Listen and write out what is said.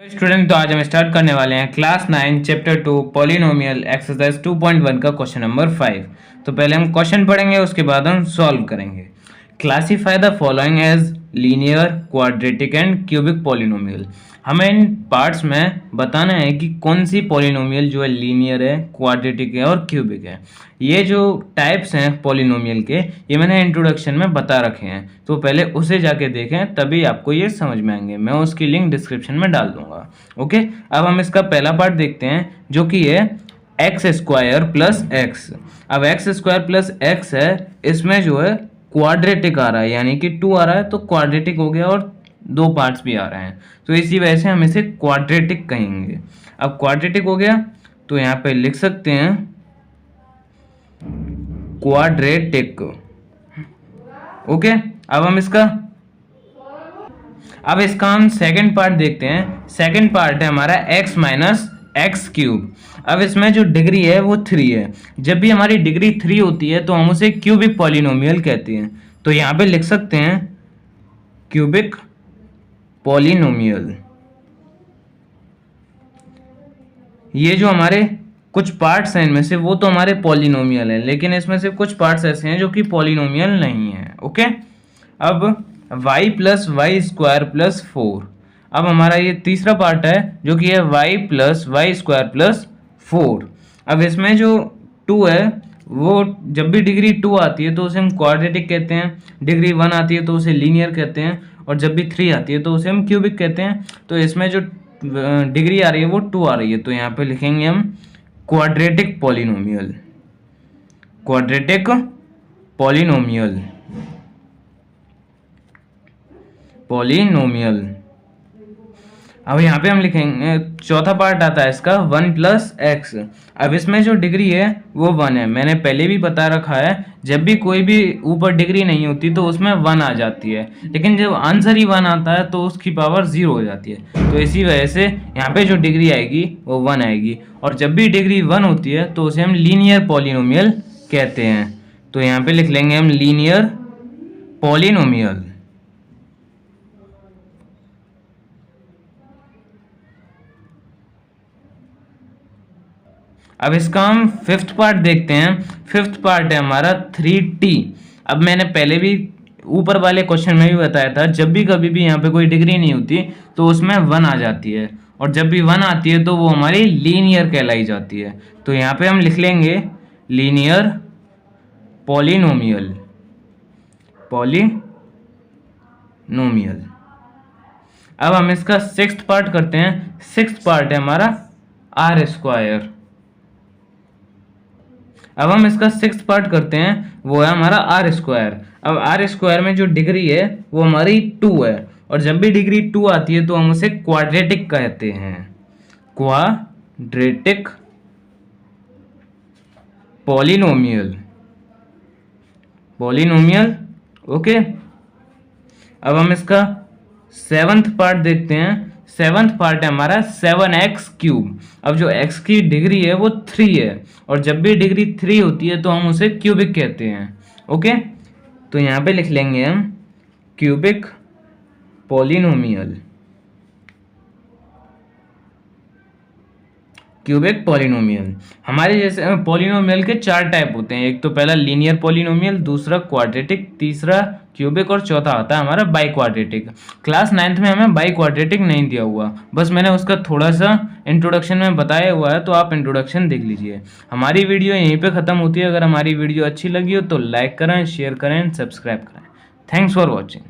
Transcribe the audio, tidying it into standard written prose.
Student, तो आज हम स्टार्ट करने वाले हैं क्लास 9 चैप्टर 2 पॉलिनोमियल एक्सरसाइज 2.1 का क्वेश्चन नंबर 5। तो पहले हम क्वेश्चन पढ़ेंगे, उसके बाद हम सॉल्व करेंगे। Classify the following as linear, quadratic and cubic polynomial. हमें इन पार्ट्स में बताना है कि कौन सी पॉलिनोमियल जो है लीनियर है, क्वाड्रेटिक है और क्यूबिक है। ये जो टाइप्स हैं पॉलिनोमियल के, ये मैंने इंट्रोडक्शन में बता रखे हैं, तो पहले उसे जाके देखें, तभी आपको ये समझ में आएंगे। मैं उसकी लिंक डिस्क्रिप्शन में डाल दूंगा। ओके, अब हम इसका पहला पार्ट देखते हैं, जो कि है एक्स स्क्वायर प्लस एक्स। अब एक्स स्क्वायर प्लस एक्स है, इसमें जो है क्वाड्रेटिक आ रहा है, यानी कि 2 आ रहा है तो क्वाड्रेटिक हो गया, और 2 पार्ट्स भी आ रहे हैं, तो इसी वजह से हम इसे क्वाड्रेटिक कहेंगे। अब क्वाड्रेटिक हो गया तो यहाँ पे लिख सकते हैं क्वाड्रेटिक। ओके, अब इसका हम सेकंड पार्ट देखते हैं। सेकंड पार्ट है हमारा x माइनस एक्स क्यूब। अब इसमें जो डिग्री है वो 3 है। जब भी हमारी डिग्री 3 होती है तो हम उसे क्यूबिक पॉलिनोमियल कहते हैं। तो यहाँ पे लिख सकते हैं क्यूबिक पॉलिनोमियल। ये जो हमारे कुछ पार्ट्स हैं इनमें से, वो तो हमारे पॉलिनोमियल हैं, लेकिन इसमें से कुछ पार्ट्स ऐसे हैं जो कि पॉलिनोमियल नहीं है। ओके, अब y plus y square plus 4। अब हमारा ये तीसरा पार्ट है, जो कि है y plus y square plus 4। अब इसमें जो 2 है, वो जब भी डिग्री 2 आती है तो उसे हम क्वाड्रेटिक कहते हैं, डिग्री 1 आती है तो उसे लीनियर कहते हैं, और जब भी 3 आती है तो उसे हम क्यूबिक कहते हैं। तो इसमें जो डिग्री आ रही है वो 2 आ रही है, तो यहाँ पे लिखेंगे हम quadratic polynomial. Quadratic polynomial, polynomial. अब यहाँ पे हम लिखेंगे, चौथा पार्ट आता है इसका 1 प्लस एक्स। अब इसमें जो डिग्री है वो 1 है। मैंने पहले भी बता रखा है, जब भी कोई भी ऊपर डिग्री नहीं होती तो उसमें 1 आ जाती है, लेकिन जब आंसर ही 1 आता है तो उसकी पावर 0 हो जाती है। तो इसी वजह से यहाँ पे जो डिग्री आएगी वो 1 आएगी, और जब भी डिग्री 1 होती है तो उसे हम लीनियर पॉलिनोमियल कहते हैं। तो यहाँ पे लिख लेंगे हम लीनियर पॉलिनोमियल। अब इसका हम फिफ्थ पार्ट देखते हैं। फिफ्थ पार्ट है हमारा 3t। अब मैंने पहले भी ऊपर वाले क्वेश्चन में भी बताया था, जब भी कभी भी यहाँ पे कोई डिग्री नहीं होती तो उसमें 1 आ जाती है, और जब भी 1 आती है तो वो हमारी लीनियर कहलाई जाती है। तो यहाँ पे हम लिख लेंगे लीनियर पॉलिनोमियल। पॉलिनोमियल। अब हम इसका सिक्स्थ पार्ट करते हैं। सिक्स्थ पार्ट है हमारा आर स्क्वायर। अब हम इसका सिक्स्थ पार्ट करते हैं, वो है हमारा आर स्क्वायर। अब आर स्क्वायर में जो डिग्री है वो हमारी 2 है, और जब भी डिग्री 2 आती है तो हम उसे क्वाड्रेटिक कहते हैं। Quadratic polynomial. पॉलिनोमियल। ओके, अब हम इसका सेवंथ पार्ट देखते हैं। सेवंथ पार्ट है हमारा 7x क्यूब। अब जो x की डिग्री है वो 3 है, और जब भी डिग्री 3 होती है तो हम उसे क्यूबिक कहते हैं। ओके, तो यहाँ पे लिख लेंगे हम क्यूबिक पॉलिनोमियल। Cubic polynomial. हमारे जैसे पॉलिनोमियल के 4 टाइप होते हैं। एक तो पहला लीनियर पॉलिनोमियल, दूसरा क्वाड्रेटिक, तीसरा क्यूबिक, और चौथा आता है हमारा बाई क्वाड्रेटिक। क्लास 9th में हमें बाई क्वाड्रेटिक नहीं दिया हुआ, बस मैंने उसका थोड़ा सा इंट्रोडक्शन में बताया हुआ है, तो आप इंट्रोडक्शन देख लीजिए। हमारी वीडियो यहीं पे ख़त्म होती है। अगर हमारी वीडियो अच्छी लगी हो तो लाइक करें, शेयर करें, सब्सक्राइब करें। Thanks for watching.